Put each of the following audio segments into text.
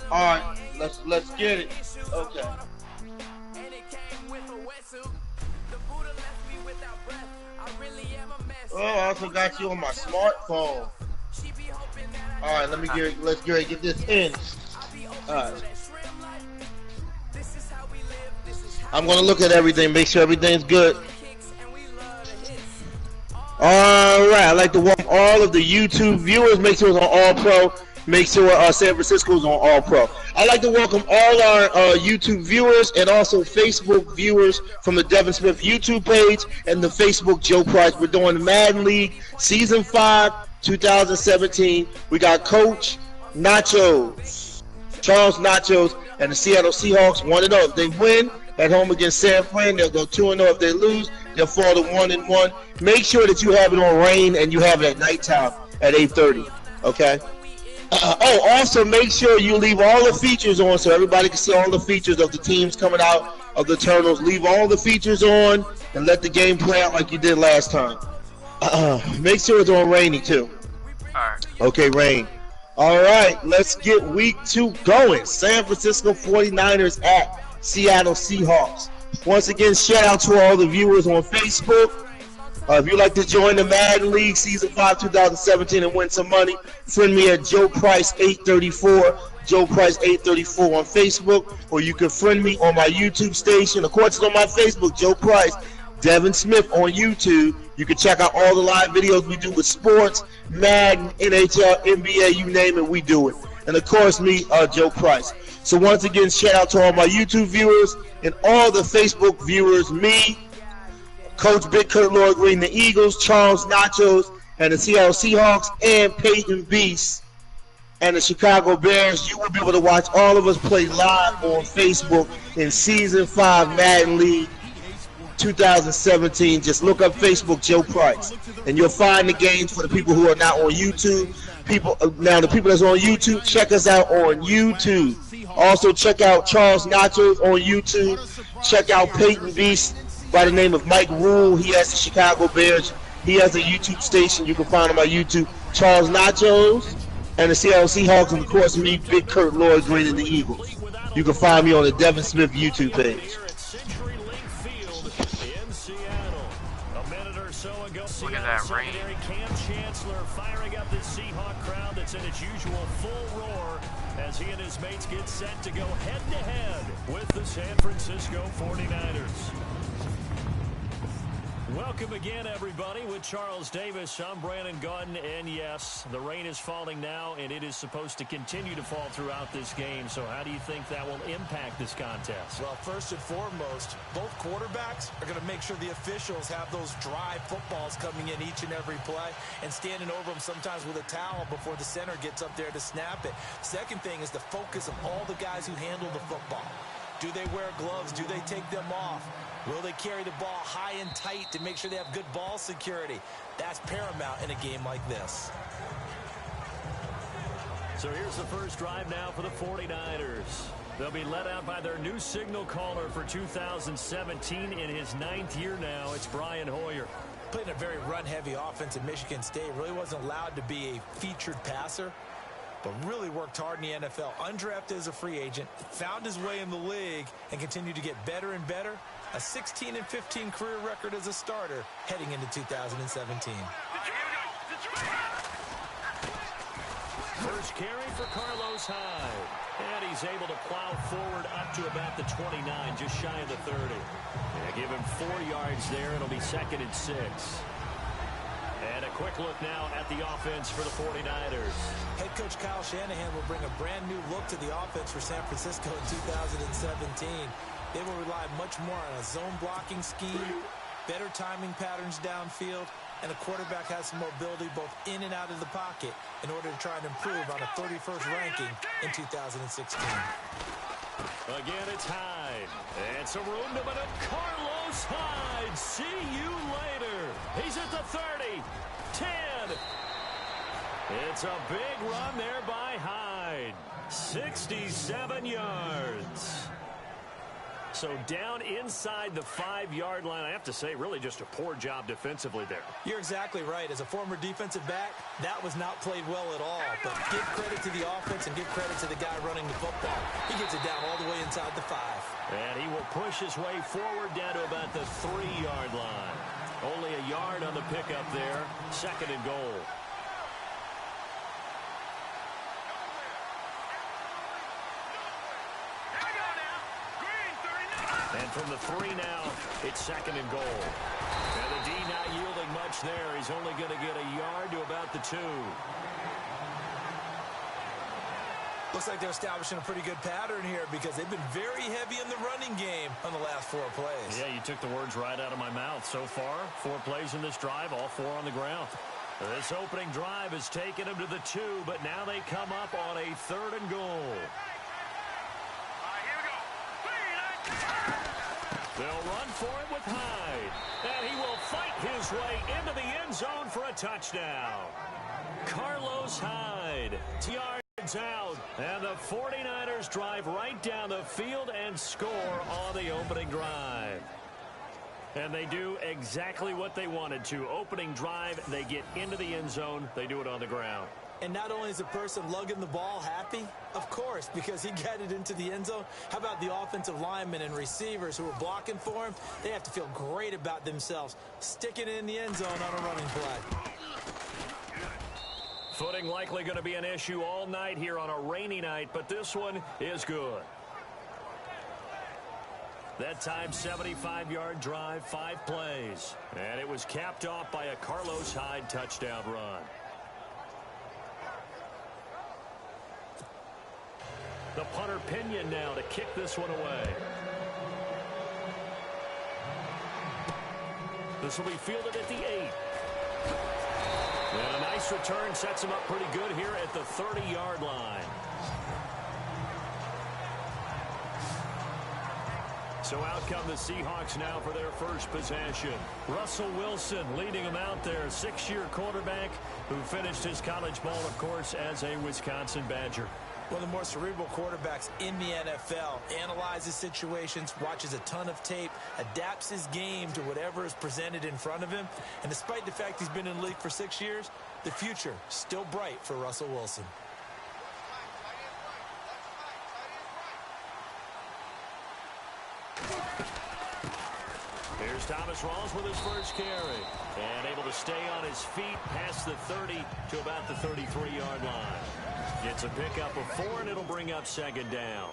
All right, let's get it. Okay. Oh, I also got you on my smartphone. All right, let's get this in. All right. I'm gonna look at everything, make sure everything's good. All right, I'd like to welcome all of the YouTube viewers. Make sure it's on All Pro. Make sure San Francisco is on All Pro. I'd like to welcome all our YouTube viewers and also Facebook viewers from the Devin Smith YouTube page and the Facebook Joe Price. We're doing the Madden League Season 5, 2017. We got Coach Nachos, Charles Nachos, and the Seattle Seahawks 1-0. If they win at home against San Fran, they'll go 2-0. If they lose, they'll fall to 1-1. Make sure that you have it on rain and you have it at nighttime at 8:30. Okay. Also make sure you leave all the features on so everybody can see all the features of the teams coming out of the tunnels. Leave all the features on and let the game play out like you did last time. Make sure it's on rainy too. Alright. Okay, rain. All right, let's get week 2 going. San Francisco 49ers at Seattle Seahawks. Once again, shout out to all the viewers on Facebook. If you'd like to join the Madden League Season 5 2017 and win some money, friend me at Joe Price 834, Joe Price 834 on Facebook, or you can friend me on my YouTube station. Of course, it's on my Facebook, Joe Price, Devin Smith on YouTube. You can check out all the live videos we do with sports, Madden, NHL, NBA, you name it, we do it. And of course, me, Joe Price. So once again, shout out to all my YouTube viewers and all the Facebook viewers, me, Coach Big Kurt Lloyd Green, the Eagles, Charles Nachos, and the Seattle Seahawks, and Peyton Beast, and the Chicago Bears. You will be able to watch all of us play live on Facebook in Season 5 Madden League 2017. Just look up Facebook Joe Price, and you'll find the games for the people who are not on YouTube. Now, the people that's on YouTube, check us out on YouTube. Also, check out Charles Nachos on YouTube. Check out Peyton Beast by the name of Mike Rule. He has the Chicago Bears. He has a YouTube station. You can find him on YouTube. Charles Nachos and the Seattle Seahawks, and of course me, Big Kurt Lloyd Green, and the Eagles. You can find me on the Devin Smith YouTube page. Look at that rain. Cam Chancellor firing up the Seahawk crowd that's in its usual full roar as he and his mates get set to go head-to-head with the San Francisco 49ers. Welcome again, everybody, with Charles Davis. I'm Brandon Gunn, and yes, the rain is falling now, and it is supposed to continue to fall throughout this game. So how do you think that will impact this contest? Well, first and foremost, both quarterbacks are going to make sure the officials have those dry footballs coming in each and every play and standing over them sometimes with a towel before the center gets up there to snap it. Second thing is the focus of all the guys who handle the football. Do they wear gloves? Do they take them off? Will they carry the ball high and tight to make sure they have good ball security? That's paramount in a game like this. So here's the first drive now for the 49ers. They'll be led out by their new signal caller for 2017 in his 9th year now. It's Brian Hoyer. Playing a very run-heavy offense at Michigan State. Really wasn't allowed to be a featured passer, but really worked hard in the NFL. Undrafted as a free agent, found his way in the league, and continued to get better and better. A 16-15 career record as a starter heading into 2017. First carry for Carlos Hyde. And he's able to plow forward up to about the 29, just shy of the 30. Yeah, give him 4 yards there. It'll be 2nd and 6. And a quick look now at the offense for the 49ers. Head coach Kyle Shanahan will bring a brand new look to the offense for San Francisco in 2017. They will rely much more on a zone blocking scheme, better timing patterns downfield, and the quarterback has some mobility both in and out of the pocket in order to try and improve on a 31st ranking in 2016. Again, it's Hyde. And some room to maneuver. Carlos Hyde. See you later. He's at the 30. 10. It's a big run there by Hyde. 67 yards. So down inside the 5-yard line. I have to say, really just a poor job defensively there. You're exactly right. As a former defensive back, that was not played well at all. But give credit to the offense and give credit to the guy running the football. He gets it down all the way inside the 5. And he will push his way forward down to about the 3-yard line. Only a yard on the pickup there. 2nd and goal. And from the 3 now, it's 2nd and goal. And the D not yielding much there. He's only going to get a yard to about the 2. Looks like they're establishing a pretty good pattern here because they've been very heavy in the running game on the last 4 plays. Yeah, you took the words right out of my mouth. So far, 4 plays in this drive, all 4 on the ground. This opening drive has taken them to the 2, but now they come up on a 3rd and goal. They'll run for it with Hyde. And he will fight his way into the end zone for a touchdown. Carlos Hyde. Yards out. And the 49ers drive right down the field and score on the opening drive. And they do exactly what they wanted to. Opening drive, they get into the end zone. They do it on the ground. And not only is the person lugging the ball happy, of course, because he got it into the end zone. How about the offensive linemen and receivers who are blocking for him? They have to feel great about themselves, sticking it in the end zone on a running play. Footing likely going to be an issue all night here on a rainy night, but this one is good. That time, 75-yard drive, 5 plays. And it was capped off by a Carlos Hyde touchdown run. The punter Pinion now to kick this one away. This will be fielded at the 8. And a nice return sets him up pretty good here at the 30-yard line. So out come the Seahawks now for their first possession. Russell Wilson leading them out there, 6-year quarterback who finished his college ball, of course, as a Wisconsin Badger. One of the more cerebral quarterbacks in the NFL. Analyzes situations, watches a ton of tape, adapts his game to whatever is presented in front of him. And despite the fact he's been in the league for 6 years, the future still bright for Russell Wilson. Here's Thomas Rawls with his first carry. And able to stay on his feet past the 30 to about the 33-yard line. Gets a pickup of 4, and it'll bring up 2nd down.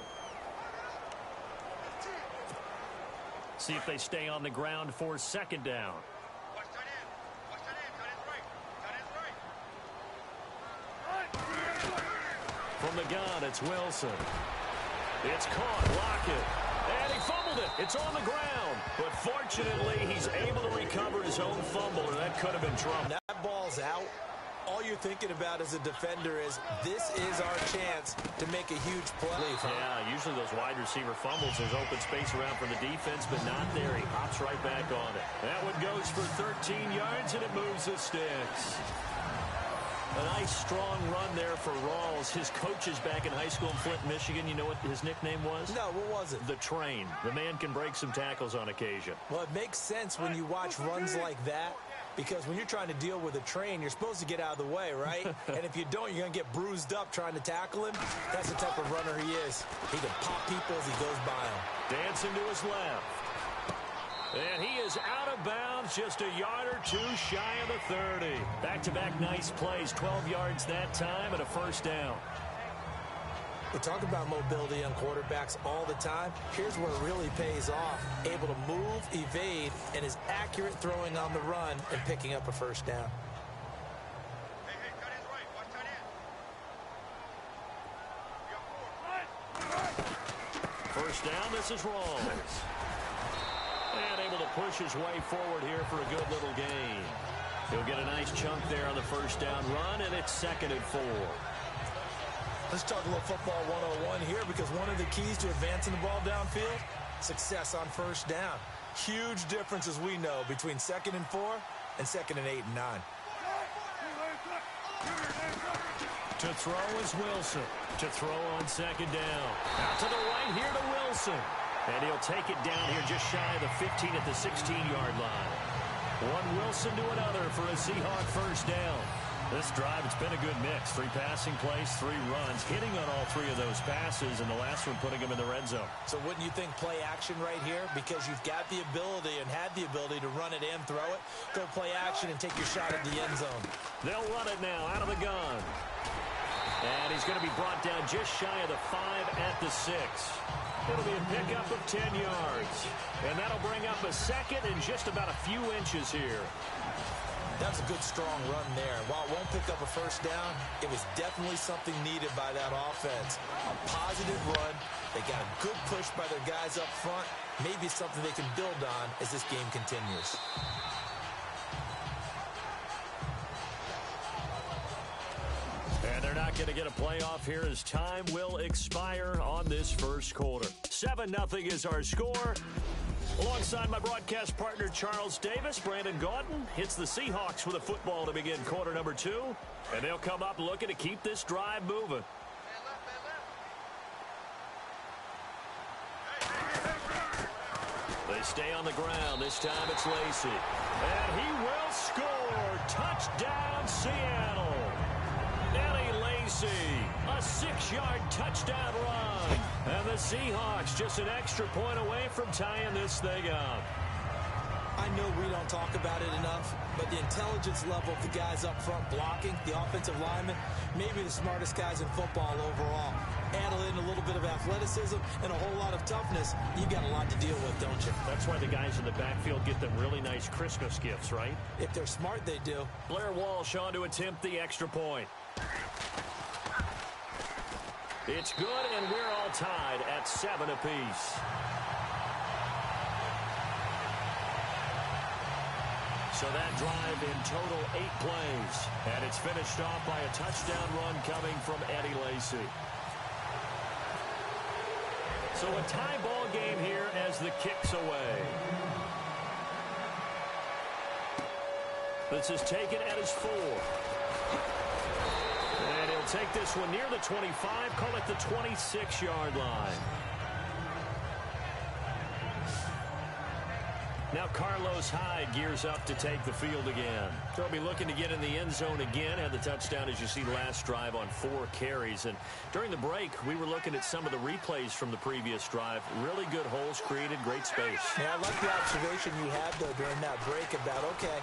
See if they stay on the ground for 2nd down. From the gun, it's Wilson. It's caught. Lockett. And he fumbled it. It's on the ground. But fortunately, he's able to recover his own fumble, and that could have been trouble. That ball's out. All you're thinking about as a defender is this is our chance to make a huge play. Yeah, usually those wide receiver fumbles, there's open space around for the defense, but not there. He hops right back on it. That one goes for 13 yards, and it moves the sticks. A nice, strong run there for Rawls. His coaches back in high school in Flint, Michigan, you know what his nickname was? No, what was it? The Train. The man can break some tackles on occasion. Well, it makes sense when you watch runs like that, because when you're trying to deal with a train, you're supposed to get out of the way, right? And if you don't, you're going to get bruised up trying to tackle him. That's the type of runner he is. He can pop people as he goes by them. Dancing to his left. And he is out of bounds, just a yard or 2 shy of the 30. Back-to-back nice plays, 12 yards that time and a 1st down. We talk about mobility on quarterbacks all the time. Here's where it really pays off. Able to move, evade, and is accurate throwing on the run and picking up a 1st down. First down, this is Rawls. And able to push his way forward here for a good little gain. He'll get a nice chunk there on the 1st down run, and it's 2nd and 4. Let's talk a little football 101 here, because one of the keys to advancing the ball downfield, success on 1st down. Huge difference, as we know, between 2nd and 4 and 2nd and 8 and 9. To throw is Wilson. To throw on 2nd down. Out to the right here to Wilson. And he'll take it down here just shy of the 15 at the 16-yard line. One Wilson to another for a Seahawk first down. This drive, it's been a good mix. 3 passing plays, 3 runs, hitting on all 3 of those passes, and the last one putting him in the red zone. So wouldn't you think play action right here? Because you've got the ability and had the ability to run it and throw it. Go play action and take your shot at the end zone. They'll run it now out of the gun. And he's going to be brought down just shy of the 5 at the 6. It'll be a pickup of 10 yards. And that'll bring up a second and just about a few inches here. That's a good, strong run there. While it won't pick up a first down, it was definitely something needed by that offense. A positive run. They got a good push by their guys up front. Maybe something they can build on as this game continues. And they're not going to get a playoff here as time will expire on this first quarter. 7-0 is our score. Alongside my broadcast partner, Charles Davis, Brandon Gaudin hits the Seahawks with a football to begin quarter number 2. And they'll come up looking to keep this drive moving. They stay on the ground. This time it's Lacy. And he will score. Touchdown, Seattle. Eddie Lacy, a 6-yard touchdown run. And the Seahawks just an extra point away from tying this thing up. I know we don't talk about it enough, but the intelligence level of the guys up front blocking, the offensive linemen, maybe the smartest guys in football overall. Add in a little bit of athleticism and a whole lot of toughness, you got a lot to deal with, don't you? That's why the guys in the backfield get them really nice Christmas gifts, right? If they're smart, they do. Blair Walsh on to attempt the extra point. It's good, and we're all tied at 7 apiece. So that drive in total 8 plays. And it's finished off by a touchdown run coming from Eddie Lacy. So a tie ball game here as the kick's away. This is taken at his 4. And he'll take this one near the 25, call it the 26-yard line. Now Carlos Hyde gears up to take the field again. They'll be looking to get in the end zone again. Had the touchdown, as you see, last drive on 4 carries. And during the break, we were looking at some of the replays from the previous drive. Really good holes created, great space. Yeah, I like the observation you had, though, during that break about, okay,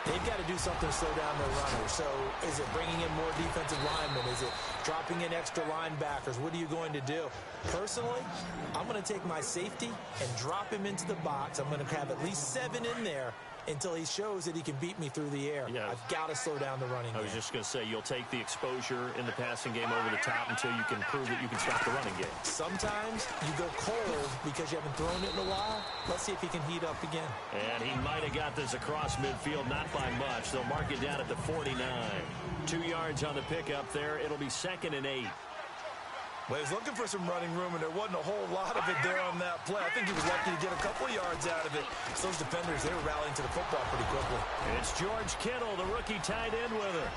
they've got to do something to slow down their runners. So is it bringing in more defensive linemen? Is it dropping in extra linebackers? What are you going to do? Personally, I'm going to take my safety and drop him into the box. I'm going to have at least 7 in there until he shows that he can beat me through the air. Yeah. I've got to slow down the running game. I was just going to say, you'll take the exposure in the passing game over the top until you can prove that you can stop the running game. Sometimes you go cold because you haven't thrown it in a while. Let's see if he can heat up again. And he might have got this across midfield, not by much. They'll mark it down at the 49. 2 yards on the pickup there. It'll be 2nd and 8. Well, he was looking for some running room, and there wasn't a whole lot of it there on that play. I think he was lucky to get a couple of yards out of it. So those defenders, they were rallying to the football pretty quickly. It's George Kittle, the rookie tight end with it.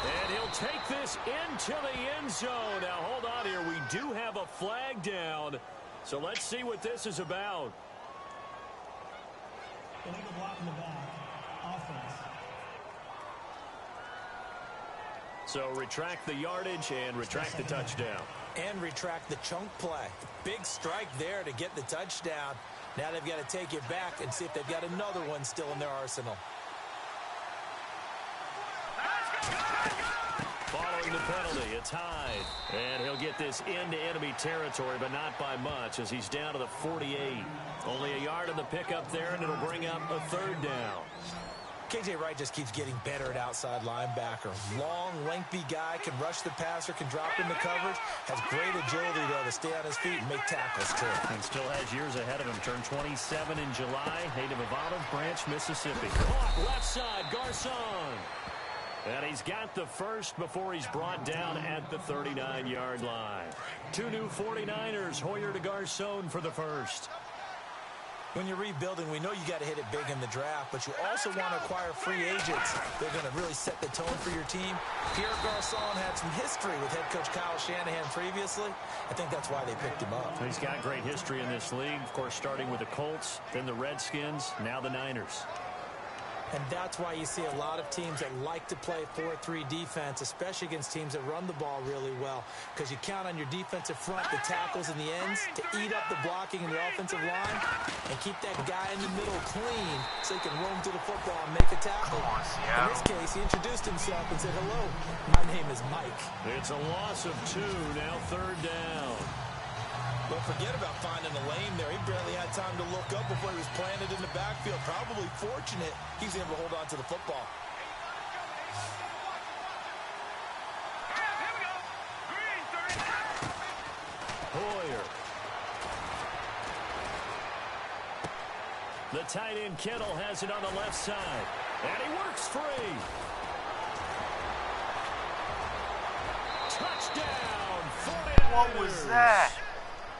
And he'll take this into the end zone. Now, hold on here. We do have a flag down. So let's see what this is about. Illegal block in the back. Offense. So retract the yardage and retract the touchdown. And retract the chunk play. Big strike there to get the touchdown. Now they've got to take it back and see if they've got another one still in their arsenal. Following the penalty, it's Hyde. And he'll get this into enemy territory, but not by much as he's down to the 48. Only a yard in the pickup there, and it'll bring up a 3rd down. KJ Wright just keeps getting better at outside linebacker. Long, lengthy guy, can rush the passer, can drop in the coverage, has great agility, though, to stay on his feet and make tackles, too. And still has years ahead of him. Turned 27 in July, native of Olive Branch, Mississippi. Caught left side, Garcon. And he's got the first before he's brought down at the 39-yard line. 2 new 49ers, Hoyer to Garcon for the first. When you're rebuilding, we know you got to hit it big in the draft, but you also want to acquire free agents. They're going to really set the tone for your team. Pierre Garçon had some history with head coach Kyle Shanahan previously. I think that's why they picked him up. He's got great history in this league, of course, starting with the Colts, then the Redskins, now the Niners. And that's why you see a lot of teams that like to play 4-3 defense, especially against teams that run the ball really well, because you count on your defensive front, the tackles and the ends, to eat up the blocking in the offensive line and keep that guy in the middle clean so he can roam through the football and make a tackle. In this case, he introduced himself and said, "Hello, my name is Mike." It's a loss of 2, now 3rd down. Well, forget about finding a lane there. He barely had time to look up before he was planted in the backfield. Probably fortunate he's able to hold on to the football. Hoyer. The tight end Kittle has it on the left side. And he works free. Touchdown, 49ers. What was that?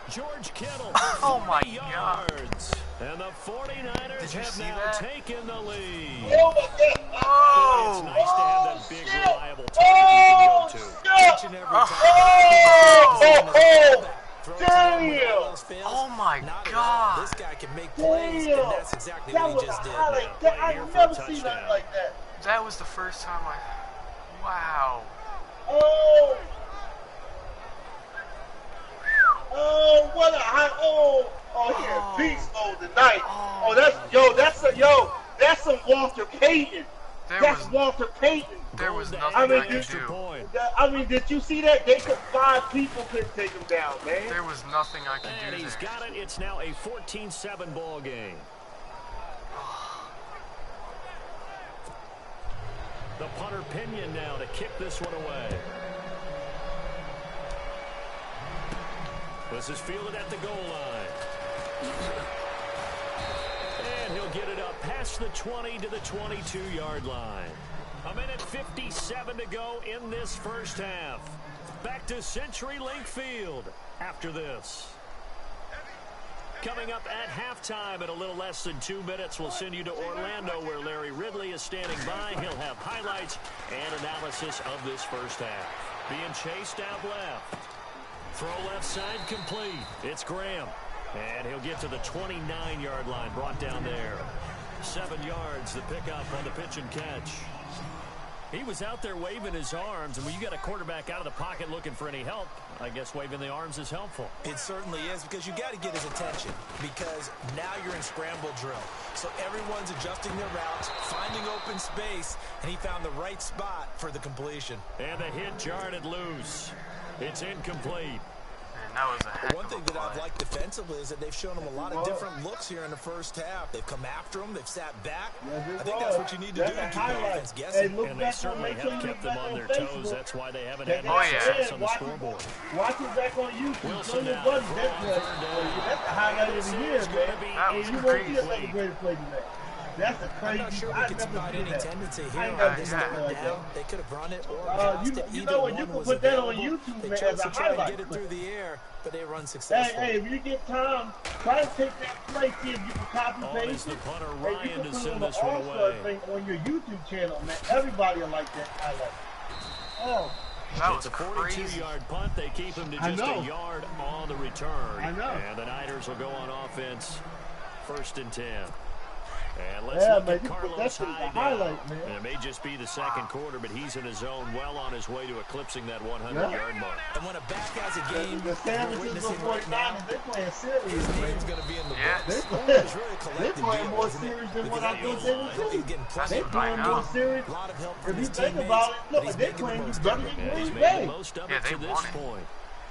George Kittle, Oh my 40 yards. And the 49ers have now taken the lead. Oh my God! Oh! It's nice to have that big, reliable target you can go to. Each and every time. Damn! Oh my Not at all. God! This guy can make plays, and that's exactly That what he was just a did. highlight. Right I here for never a seen touchdown. nothing like that. That was the first time Wow. Oh! Oh, what a high! Oh, yeah, beast mode tonight. Oh, that's some Walter Payton. That's Walter Payton. There was nothing I mean, I could do. I mean, did you see that? 5 people couldn't take him down, man. There was nothing I could And do he's there. got it. It's now a 14-7 ball game. The punter Pinion now to kick this one away. This is fielded at the goal line. And he'll get it up past the 20 to the 22-yard line. 1:57 to go in this first half. Back to CenturyLink Field after this. Coming up at halftime in a little less than 2 minutes, we'll send you to Orlando where Larry Ridley is standing by. He'll have highlights and analysis of this first half. Being chased out left. Throw left side complete. It's Graham. And he'll get to the 29-yard line, brought down there. 7 yards, the pickup on the pitch and catch. He was out there waving his arms, and when you got a quarterback out of the pocket looking for any help, I guess waving the arms is helpful. It certainly is, because you got to get his attention, because now you're in scramble drill. So everyone's adjusting their routes, finding open space, and he found the right spot for the completion. And the hit jarred it loose. It's incomplete. Man, that was a heck One of thing a that I've play. liked defensively is that they've shown him a lot of different looks here in the first half. They've come after him. They've sat back. I think that's what you need to do to keep the offense guessing. And they certainly have kept them on their toes. That's why they haven't had much success on the scoreboard. Watch it back on YouTube. Wilson Show your now. buddy. That's the highlight of the year, man. That And was you won't see crazy. another great play today. That's the I'm crazy. not sure we I can never spot seen any that. tendency I here ain't on never this seen third that like down. that. They could have run it or passed it. You Either know what? one You can was put that on available. YouTube, They man, chose as a to try to highlight get it clip. through the air, but they run Hey, successful. if you get time, try to take that play, see if you can copy Oh, paste it's the it. punter Hey, you Ryan can to put it send on the this one All-Star away. thing on your YouTube channel, man. Everybody will like that highlight. Oh, That It's was a crazy. 42-yard punt. They keep him to I just know. a yard on the return. I know. And the Niners will go on offense 1st and 10. And let's Yeah, look man, at you put Carlos that shit in the Hyde highlight, now. man. And it may just be the second quarter, but he's in his zone, well on his way to eclipsing that 100-yard mark. And when a back has a game, the San we're Francisco witnessing right now, 49ers, they playing serious, his man. name's going to be in the Yeah. books. They It's really a They collective playing deal, more isn't it? serious than Because what I that thought means they would he's do. getting That's They plenty what I playing know. more serious. A lot of help If from you his think teammates, about it, but look, he's they making the playing most better of it. than And he's Green made the Bay. most of Yeah, it they to this won it. point.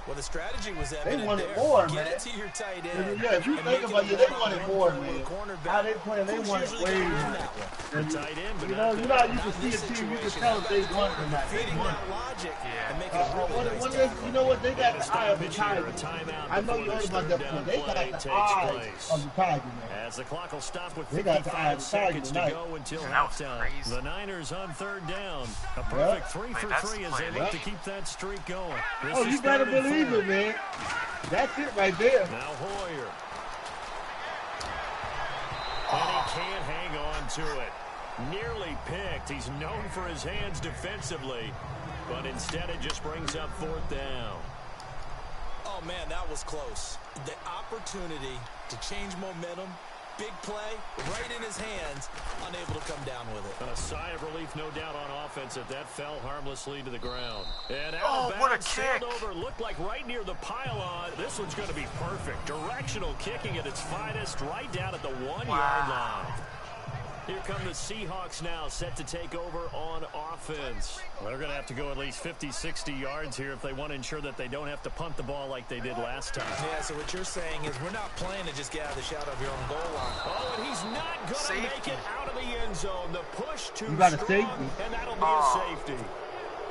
Well, the strategy was evident won it there. more, Get man. it to your tight end. Yeah, if you and think make about it it, they a won it run more, through man. a cornerback. How they playing, they Who's won it usually way gonna win more. that one? The tight end, but You not know the- how you Not can in see a this team, you can situation. tell if they won tonight. They Feeding won. that logic Yeah. and making a really nice tackle. You know what? They got the eye Stop of the it here. A tiger. timeout I know before you heard this about third that down before. They play got the takes eyes place. of the tiger, man. As the clock will stop with They got the 55 eye of the tiger seconds to tonight. go until And that was halftime. crazy. The Niners on third down. A perfect 3 for Wait, that's 3 the as play they they look to need. keep that streak going. This Oh, is you better 3rd and believe 4. it, man. That's it right there. Now Hoyer. into it. Nearly picked. He's known for his hands defensively, but instead it just brings up 4th down. Oh, man, that was close. The opportunity to change momentum, big play, right in his hands, unable to come down with it. A sigh of relief, no doubt, on offense if that fell harmlessly to the ground. And Oh, what a kick. sailed over, looked like right near the pylon. This one's going to be perfect. Directional kicking at its finest, right down at the 1-yard line. Here come the Seahawks now, set to take over on offense. Well, they're going to have to go at least 50, 60 yards here if they want to ensure that they don't have to punt the ball like they did last time. Yeah, so what you're saying is we're not playing to just get out of the shadow of your own goal line. Oh, and he's not going to make it out of the end zone. The push too You got a strong, safety. and that'll be a safety.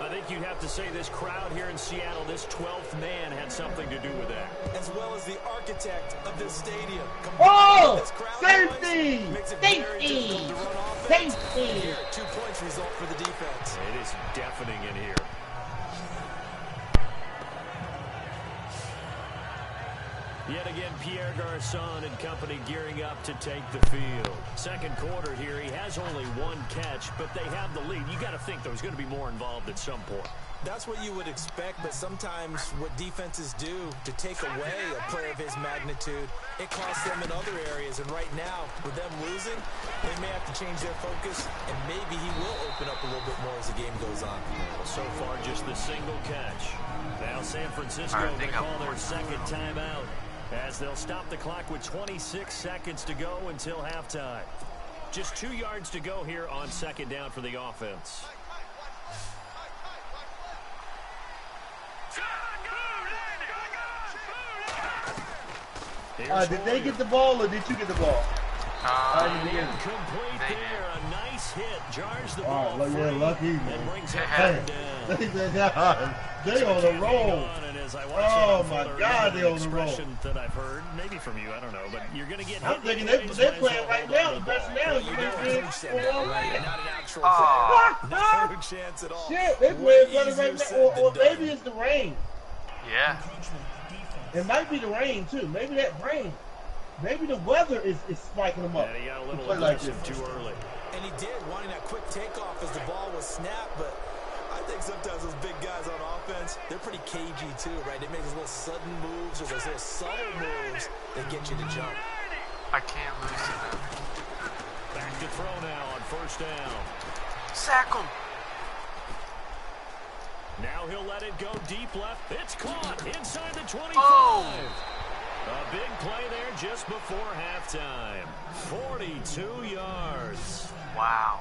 I think you'd have to say this crowd here in Seattle, this 12th man, had something to do with that. As well as the architect of this stadium. Oh! This crowd Safety! noise makes it very Safety! difficult to run offense. Safety! Here, 2 points result for the defense. It is deafening in here. Yet again, Pierre Garçon and company gearing up to take the field. Second quarter here, he has only 1 catch, but they have the lead. You got to think there's going to be more involved at some point. That's what you would expect, but sometimes what defenses do to take away a player of his magnitude, it costs them in other areas. And right now, with them losing, they may have to change their focus, and maybe he will open up a little bit more as the game goes on. So far, just the single catch. Now San Francisco will call their second timeout, as they'll stop the clock with 26 seconds to go until halftime. Just 2 yards to go here on second down for the offense. Did they get the ball or did you get the ball? Incomplete there. A nice hit. Jars the ball free lucky. and brings it down. They on the roll. Oh my God, they on the roll. That I've heard, maybe from you, I don't know, but you're going to get. I'm thinking they're playing right now. The best now is Not an actual play. No chance at all. Shit, they playing better right now. Or maybe it's the rain. Yeah. It might be the rain too. Maybe that rain. Maybe the weather is spiking them up. Yeah, he got a little like aggressive too early. And he did, wanting that quick takeoff as the ball was snapped, but I think sometimes those big guys on offense, they're pretty cagey too, right? They make those little sudden moves or those little subtle moves that get you to jump. I can't lose to them. Back to throw now on first down. Sack him. Now he'll let it go deep left. It's caught inside the 25. Oh. A big play there just before halftime. 42 yards. Wow.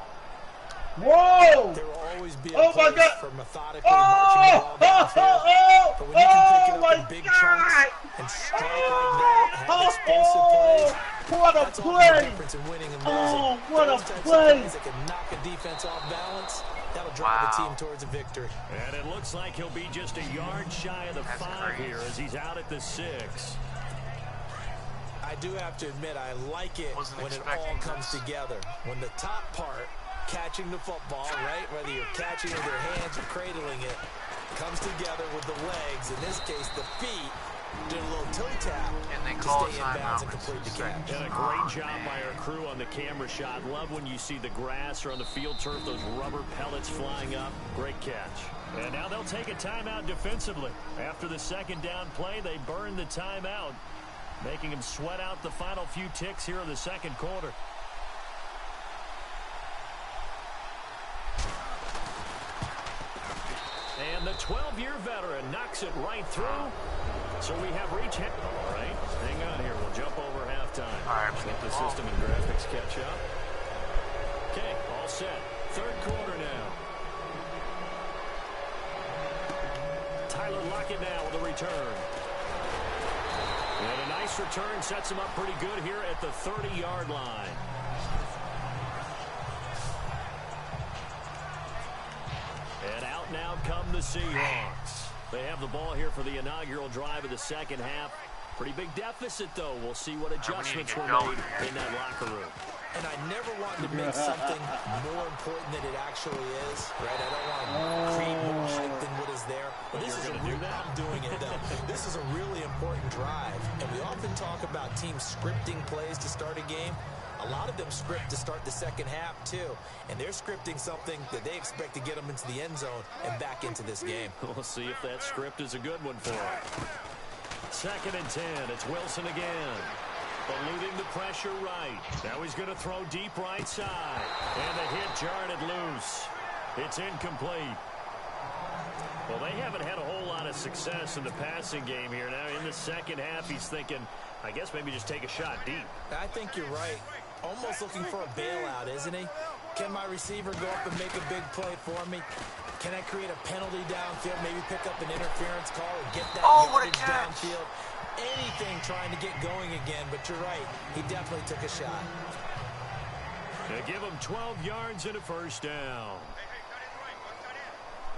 Whoa! There will always be a Oh my place God! for methodically marching the ball downfield. But when you can pick it up in big chunks and strike like that, have explosive plays, What a that's all the play! difference in winning and losing. Oh, what Those a types of play! plays that can knock a defense off balance, that'll drive the team towards a victory. And it looks like he'll be just a yard shy of the 5 here as he's out at the 6. I do have to admit, I like it when it all comes together. When the top part, catching the football, right, whether you're catching it with your hands or cradling it, comes together with the legs, in this case the feet, did a little toe tap And they to call stay in bounds and complete the catch. And a great job by our crew on the camera shot. Love when you see the grass or on the field turf, those rubber pellets flying up. Great catch. And now they'll take a timeout defensively. After the second down play, they burn the timeout, making them sweat out the final few ticks here in the second quarter. And the 12-year veteran knocks it right through. So we have reached. All right, hang on here. We'll jump over halftime. All right, let the system and graphics catch up. Okay, all set. Third quarter now. Tyler Lockett now with a return. And a nice return sets him up pretty good here at the 30-yard line. And out now come the Seahawks. They have the ball here for the inaugural drive of the second half. Pretty big deficit, though. We'll see what adjustments were made in that locker room. And I never want to make something more important than it actually is, right? I don't want to create more hype than what is there. But this is I'm doing it, though. This is a really important drive. And we often talk about teams scripting plays to start a game. A lot of them script to start the second half, too. And they're scripting something that they expect to get them into the end zone and back into this game. We'll see if that script is a good one for them. 2nd and 10. It's Wilson again. Eluding the pressure right. Now he's going to throw deep right side. And the hit jarred it loose. It's incomplete. Well, they haven't had a whole lot of success in the passing game here. Now in the second half, he's thinking, I guess maybe just take a shot deep. I think you're right. Almost looking for a bailout, isn't he? Can my receiver go up and make a big play for me? Can I create a penalty downfield, maybe pick up an interference call and get that yardage downfield? Anything trying to get going again, but you're right. He definitely took a shot. They give him 12 yards and a first down.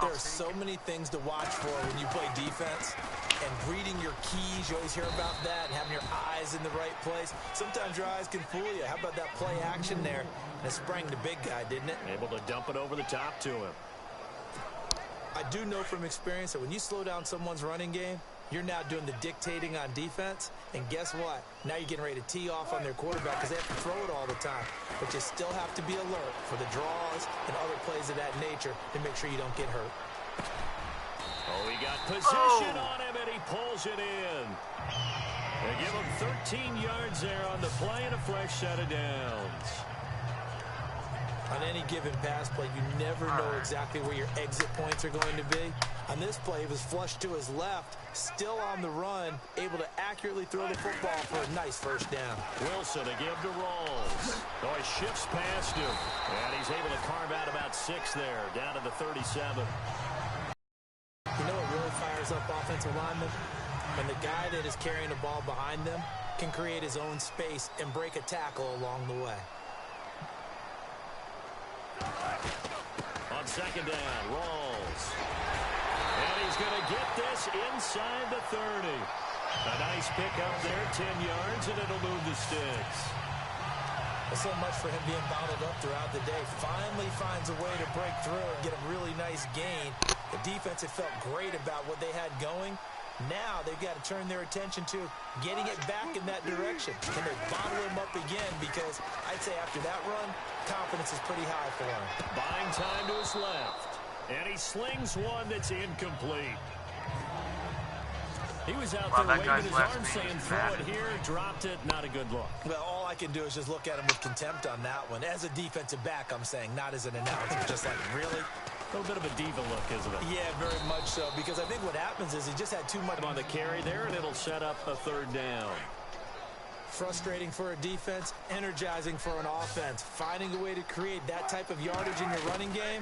There are so many things to watch for when you play defense. And reading your keys, you always hear about that, and having your eyes in the right place. Sometimes your eyes can fool you. How about that play action there? And it sprang the big guy, didn't it? Able to dump it over the top to him. I do know from experience that when you slow down someone's running game, you're now doing the dictating on defense. And guess what? Now you're getting ready to tee off on their quarterback because they have to throw it all the time. But you still have to be alert for the draws and other plays of that nature to make sure you don't get hurt. Oh, he got position on him, and he pulls it in. They give him 13 yards there on the play and a fresh set of downs. On any given pass play, you never know exactly where your exit points are going to be. On this play, he was flushed to his left, still on the run, able to accurately throw the football for a nice first down. Wilson to give to Rawls. Oh, he shifts past him, and he's able to carve out about 6 there, down to the 37. You know what really fires up offensive linemen? When the guy that is carrying the ball behind them can create his own space and break a tackle along the way. On second down, Rawls. And he's going to get this inside the 30. A nice pickup there, 10 yards, and it'll move the sticks. Well, so much for him being bottled up throughout the day. Finally finds a way to break through and get a really nice gain. The defense had felt great about what they had going. Now they've got to turn their attention to getting it back in that direction. Can they bottle him up again? Because I'd say after that run, confidence is pretty high for him. Buying time to his left. And he slings one that's incomplete. He was out there waving his arm saying, throw it here, dropped it, not a good look. Well, all I can do is just look at him with contempt on that one. As a defensive back, I'm saying, not as an announcer. Just like, really? A little bit of a diva look, isn't it? Yeah, very much so. Because I think what happens is he just had too much on the carry there, and it'll set up a third down. Frustrating for a defense, energizing for an offense. Finding a way to create that type of yardage in your running game,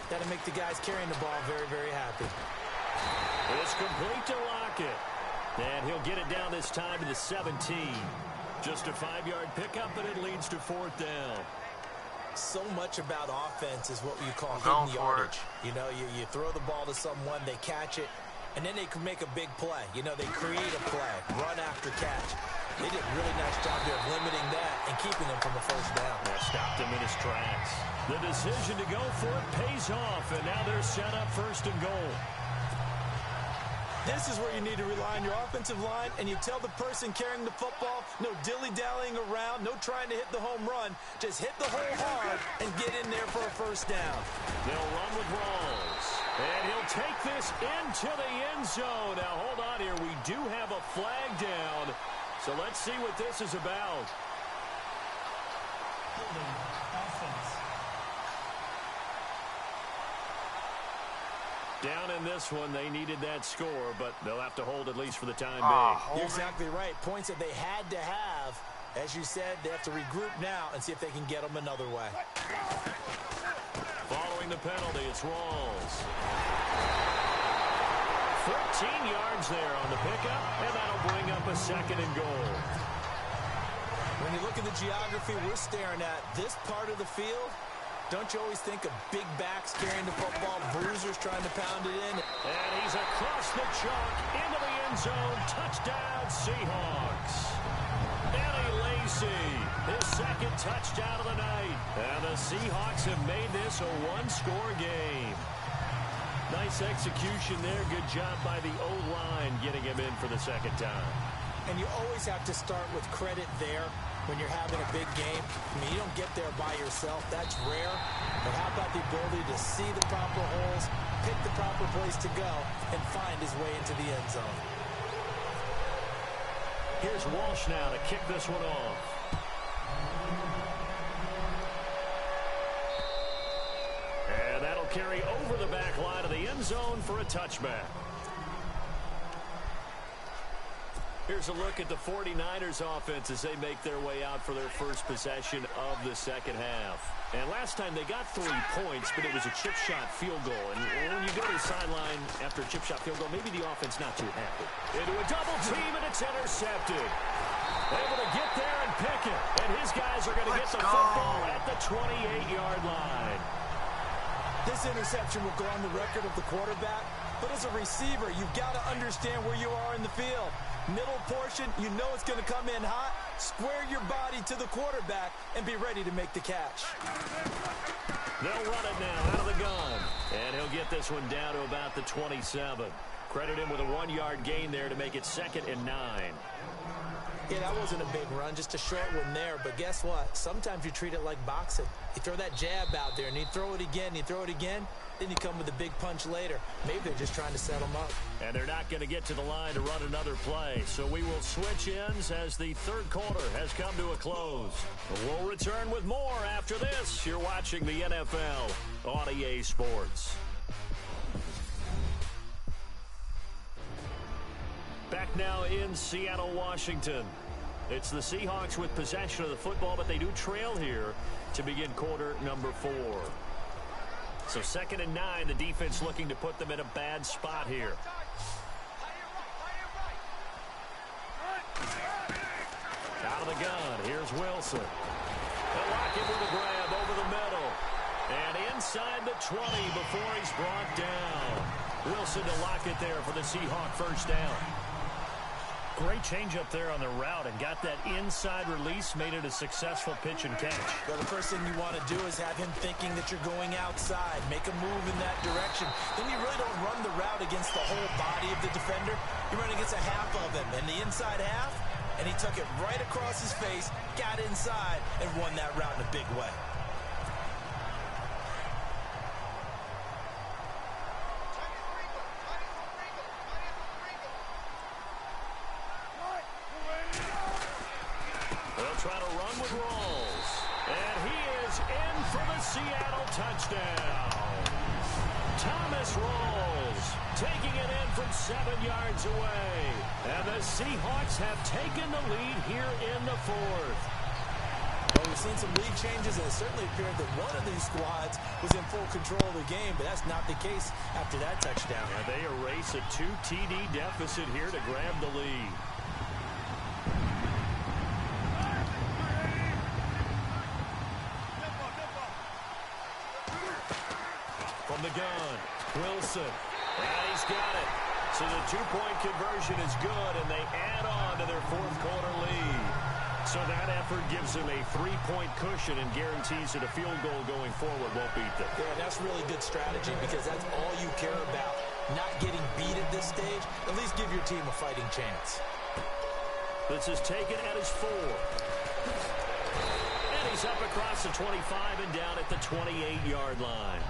that'll make the guys carrying the ball very, very happy. It's complete to Lockett. And he'll get it down this time to the 17. Just a 5-yard pickup, and it leads to 4th down. So much about offense is what you call hidden yardage. You know, you throw the ball to someone, they catch it, and then they can make a big play. You know, they create a play, run after catch. They did a really nice job there of limiting that and keeping them from a first down. That stopped him in his tracks. The decision to go for it pays off, and now they're set up 1st and goal. This is where you need to rely on your offensive line, and you tell the person carrying the football, no dilly-dallying around, no trying to hit the home run. Just hit the hole hard and get in there for a first down. They'll run with Rawls, and he'll take this into the end zone. Now, hold on here. We do have a flag down, so let's see what this is about. Down in this one, they needed that score, but they'll have to hold at least for the time being. You're exactly right. Points that they had to have. As you said, they have to regroup now and see if they can get them another way. Following the penalty, it's Rawls. 14 yards there on the pickup, and that'll bring up a 2nd and goal. When you look at the geography we're staring at, this part of the field, don't you always think of big backs carrying the football, bruisers trying to pound it in? And he's across the chalk into the end zone. Touchdown, Seahawks. Eddie Lacy, his 2nd touchdown of the night. And the Seahawks have made this a 1-score game. Nice execution there. Good job by the O-line getting him in for the 2nd time. And you always have to start with credit there. when you're having a big game. I mean, you don't get there by yourself. That's rare. But how about the ability to see the proper holes, pick the proper place to go, and find his way into the end zone? Here's Walsh now to kick this one off. And that'll carry over the back line of the end zone for a touchback. Here's a look at the 49ers offense as they make their way out for their first possession of the second half. And last time they got 3 points, but it was a chip shot field goal. And when you go to the sideline after a chip shot field goal, maybe the offense not too happy. Into a double team, and it's intercepted. Able to get there and pick it. And his guys are going to get the football at the 28-yard line. This interception will go on the record of the quarterback. But as a receiver, you've got to understand where you are in the field. Middle portion, you know it's going to come in hot. Square your body to the quarterback and be ready to make the catch. They'll run it now out of the gun. And he'll get this one down to about the 27. Credit him with a 1-yard gain there to make it 2nd and 9. Yeah, that wasn't a big run, just a short one there. But guess what? Sometimes you treat it like boxing. You throw that jab out there, and you throw it again, you throw it again. Then you come with a big punch later. Maybe they're just trying to set them up. And they're not going to get to the line to run another play. So we will switch ends as the third quarter has come to a close. We'll return with more after this. You're watching the NFL on EA Sports. Back now in Seattle, Washington. It's the Seahawks with possession of the football, but they do trail here to begin quarter number 4. So 2nd and 9, the defense looking to put them in a bad spot here. Out of the gun, here's Wilson. They'll lock him with a grab over the middle. And inside the 20 before he's brought down. Wilson to lock it there for the Seahawk first down. Great change up there on the route and got that inside release, made it a successful pitch and catch. Well, the first thing you want to do is have him thinking that you're going outside, make a move in that direction. Then you really don't run the route against the whole body of the defender. You run against a half of him, and the inside half, and he took it right across his face, got inside, and won that route in a big way. Try to run with Rawls. And he is in for the Seattle touchdown. Thomas Rawls taking it in from 7 yards away. And the Seahawks have taken the lead here in the 4th. Well, we've seen some league changes, and it certainly appeared that one of these squads was in full control of the game, but that's not the case after that touchdown. And they erase a 2 TD deficit here to grab the lead. From the gun, Wilson. And he's got it. So the 2-point conversion is good, and they add on to their 4th quarter lead. So that effort gives them a 3-point cushion and guarantees that a field goal going forward won't beat them. Yeah, that's really good strategy because that's all you care about. Not getting beat at this stage. At least give your team a fighting chance. This is taken at his 4. And he's up across the 25 and down at the 28-yard line.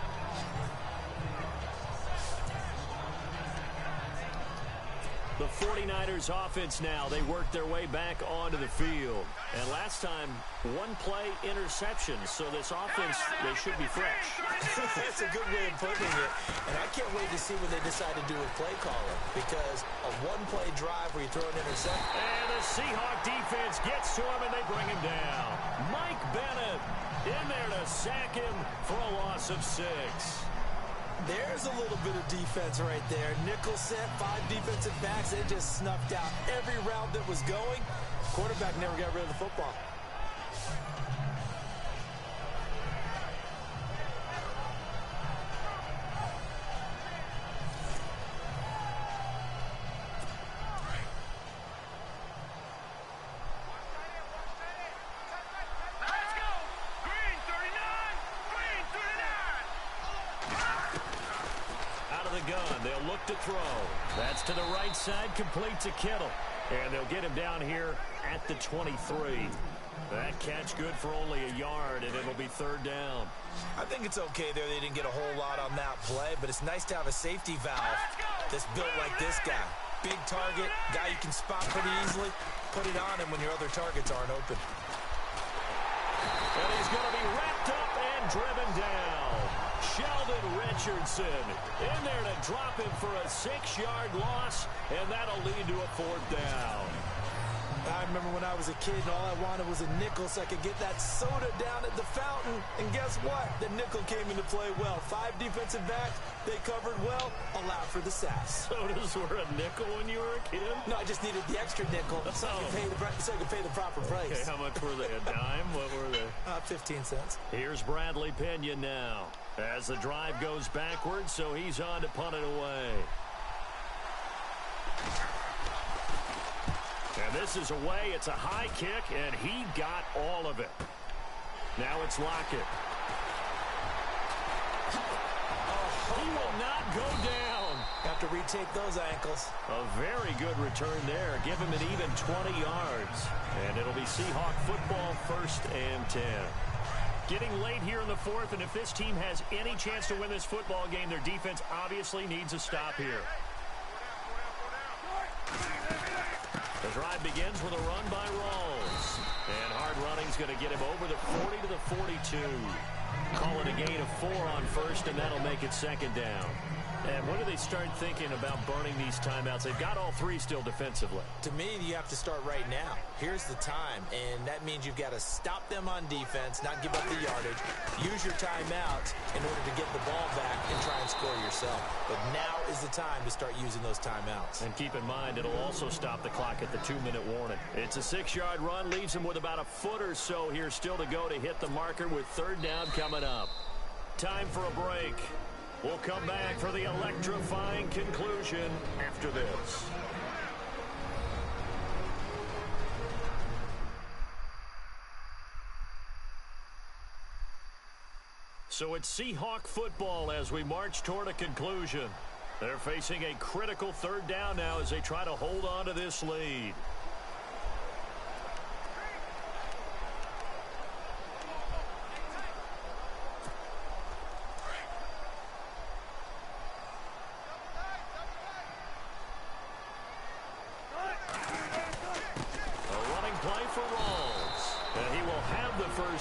The 49ers offense now, they work their way back onto the field. And last time, 1-play interception. So this offense, they should be fresh. That's a good way of putting it. And I can't wait to see what they decide to do with play calling. Because a 1-play drive where you throw an interception. And the Seahawk defense gets to him and they bring him down. Mike Bennett in there to sack him for a loss of 6. There's a little bit of defense right there. Nickel set, 5 defensive backs. They just snuffed out every route that was going. Quarterback never got rid of the football. They'll look to throw. That's to the right side, complete to Kittle. And they'll get him down here at the 23. That catch good for only a yard, and it'll be third down. I think it's okay there. They didn't get a whole lot on that play, but it's nice to have a safety valve that's built like this guy. Big target, guy you can spot pretty easily. Put it on him when your other targets aren't open. And he's going to be wrapped up and driven down. Sheldon Richardson in there to drop him for a 6-yard loss, and that'll lead to a fourth down. I remember when I was a kid and all I wanted was a nickel so I could get that soda down at the fountain. And guess what? The nickel came into play well. 5 defensive backs, they covered well, allowed for the sass. Sodas were a nickel when you were a kid? No, I just needed the extra nickel so I could pay the proper price. Okay, how much were they? A dime? What were they? 15 cents. Here's Bradley Pinion now as the drive goes backwards, so he's on to punt it away. And this is away. It's a high kick, and he got all of it. Now it's Lockett. He will not go down. Have to retake those ankles. A very good return there. Give him an even 20 yards. And it'll be Seahawk football, 1st and 10. Getting late here in the 4th, and if this team has any chance to win this football game, their defense obviously needs a stop here. The drive begins with a run by Rawls. And hard running's going to get him over the 40 to the 42. Call it a gain of 4 on 1st, and that'll make it 2nd down. And when do they start thinking about burning these timeouts? They've got all 3 still defensively. To me, you have to start right now. Here's the time, and that means you've got to stop them on defense, not give up the yardage, use your timeouts in order to get the ball back and try and score yourself. But now is the time to start using those timeouts. And keep in mind, it'll also stop the clock at the 2-minute warning. It's a 6-yard run, leaves him with about a foot or so here still to go to hit the marker with 3rd down coming up. Time for a break. We'll come back for the electrifying conclusion after this. So it's Seahawk football as we march toward a conclusion. They're facing a critical 3rd down now as they try to hold on to this lead.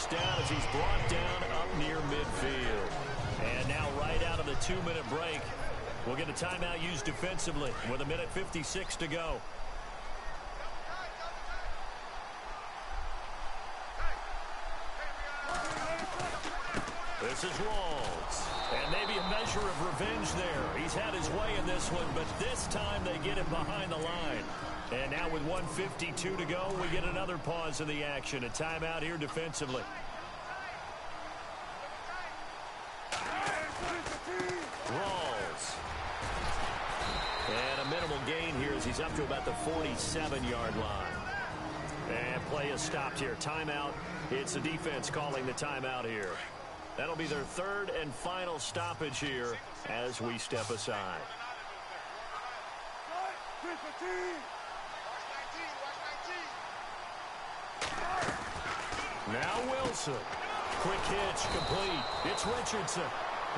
Down as he's brought down up near midfield. And now right out of the 2-minute break, we'll get a timeout used defensively with 1:56 to go. This is Rawls. And maybe a measure of revenge there. He's had his way in this one, but this time they get him behind the line. And now with 1:52 to go, we get another pause in the action. A timeout here defensively. Rawls. And a minimal gain here as he's up to about the 47-yard line. And play is stopped here. Timeout. It's the defense calling the timeout here. That'll be their 3rd and final stoppage here as we step aside. Now Wilson. Quick hitch, complete. It's Richardson.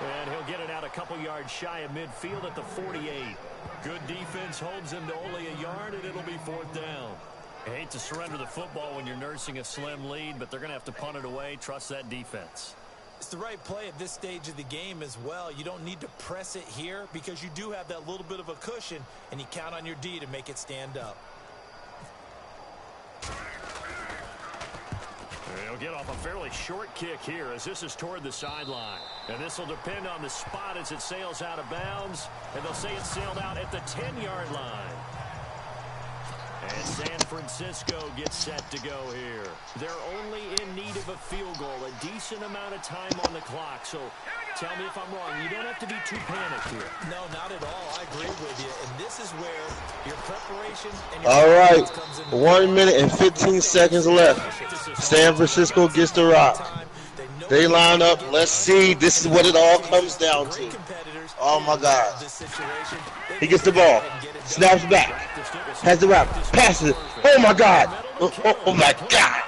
And he'll get it out a couple yards shy of midfield at the 48. Good defense holds him to only a yard, and it'll be 4th down. I hate to surrender the football when you're nursing a slim lead, but they're going to have to punt it away. Trust that defense. It's the right play at this stage of the game as well. You don't need to press it here because you do have that little bit of a cushion, and you count on your D to make it stand up. They'll get off a fairly short kick here as this is toward the sideline. And this will depend on the spot as it sails out of bounds. And they'll say it sailed out at the 10-yard line. And SanFrancisco gets set to go here. They're only in need of a field goal, a decent amount of time on the clock. So tell me if I'm wrong. You don't have to be too panicked here. No, not at all. I agree with you. And this is where your preparation and your all right, 1 minute and 15 seconds left. SanFrancisco gets the rock. They line up. Let's see. This is what it all comes down to. Oh, my God. He gets the ball. Snaps back. Has the rock. Passes it. Oh, my God. Oh, my God.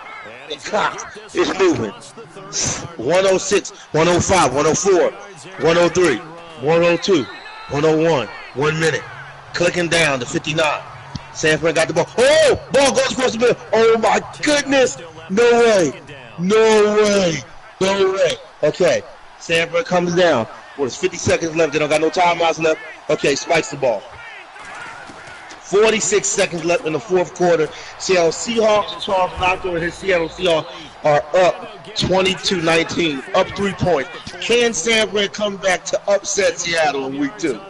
The clock is moving. 106, 105, 104, 103, 102, 101. 1 minute. Clicking down to 59. Sanford got the ball. Oh! Ball goes across the middle. Oh my goodness! No way! No way! No way! Okay. Sanford comes down. What is 50 seconds left? They don't got no timeouts left. Okay, spikes the ball. 46 seconds left in the fourth quarter. Seattle Seahawks, Charles Nacho and his Seattle Seahawks are up 22-19, up 3 points. Can Sanford come back to upset Seattle in week 2? And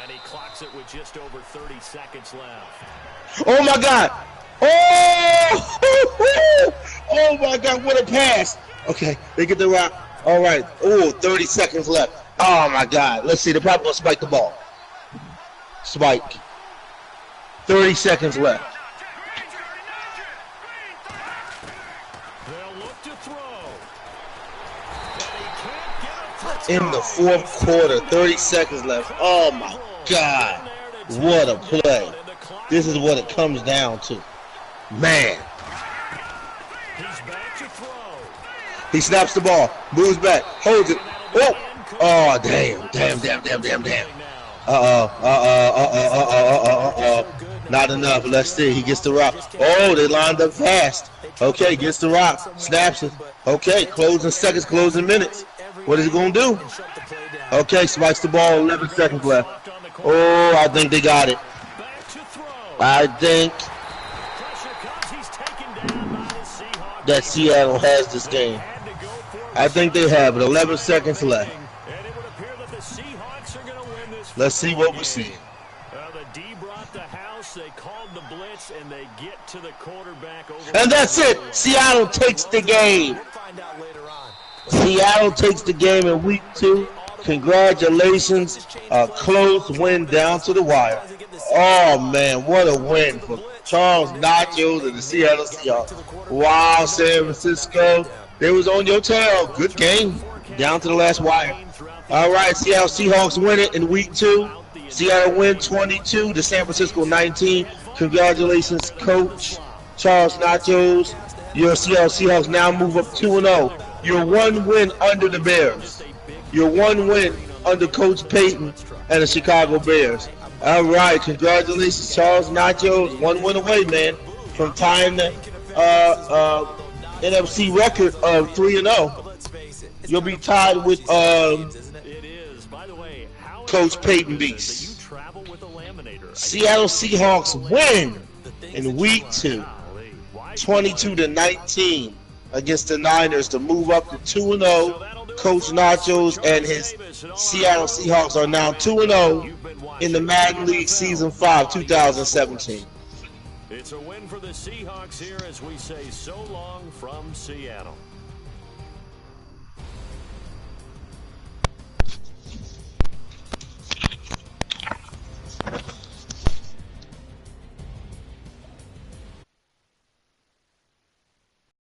he clocks it with just over 30 seconds left. Oh my God! Oh! Oh my God! What a pass! Okay, they get the rock. All right. Oh, 30 seconds left. Oh my God! Let's see. They're probably gonna spike the ball. Spike. 30 seconds left. They'll look to throw. In the fourth quarter, 30 seconds left. Oh my God! What a play! This is what it comes down to. Man. He's back to throw. He snaps the ball, moves back, holds it. Oh! Oh, damn. Not enough. Let's see. He gets the rock. Oh, they lined up fast. Okay, gets the rock. Snaps it. Okay, closing seconds, closing minutes. What is he going to do? Okay, spikes the ball. 11 seconds left. Oh, I think they got it. I think that Seattle has this game. I think they have it. 11 seconds left. Let's see what we see. The D brought the house. They called the blitz, and they get to the quarterback. And that's it. Seattle takes the game. Seattle takes the game in week 2. Congratulations. A close win down to the wire. Oh, man, what a win for Charles Nachos and the Seattle Seahawks. Wow, San Francisco. They was on your tail. Good game. Down to the last wire. All right, Seattle Seahawks win it in week 2. Seattle win 22 to San Francisco 19. Congratulations, Coach Charles Nachos. Your Seattle Seahawks now move up 2-0. You're 1 win under the Bears. You're 1 win under Coach Payton and the Chicago Bears. All right, congratulations, Charles Nachos. 1 win away, man, from tying the NFC record of 3-0. You'll be tied with Coach Peyton Beast. Seattle Seahawks win in week 2, 22-19 against the Niners to move up to 2-0. Coach Nachos and his Seattle Seahawks are now 2-0 in the Madden League Season 5, 2017. It's a win for the Seahawks here as we say so long from Seattle.